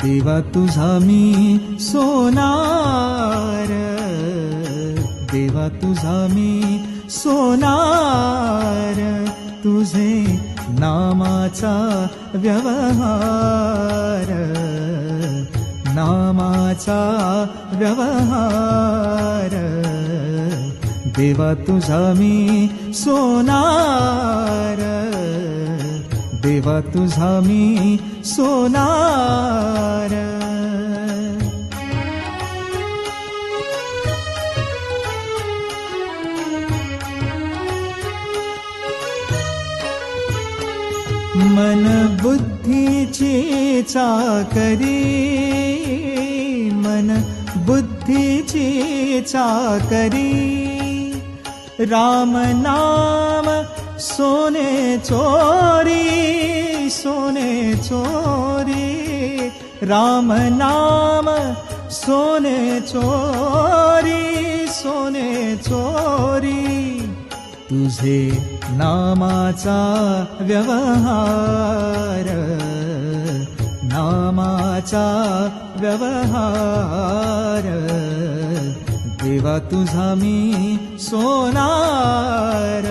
देवा तुझा मी सोनार, देवा तुझा मी सोनार, तुझे नामाचा व्यवहार, नामाचा व्यवहार, देवा तुझा मी सोनार, देवा तुझा मी सोनार. मन बुद्धीची चाकरी, मन बुद्धीची चाकरी, राम नाम सोने चोरी, सोने चोरी, राम नाम सोने चोरी, सोने चोरी, तुझे नामाचा व्यवहार, नामाचा व्यवहार, देवा तुझा मी सोनार,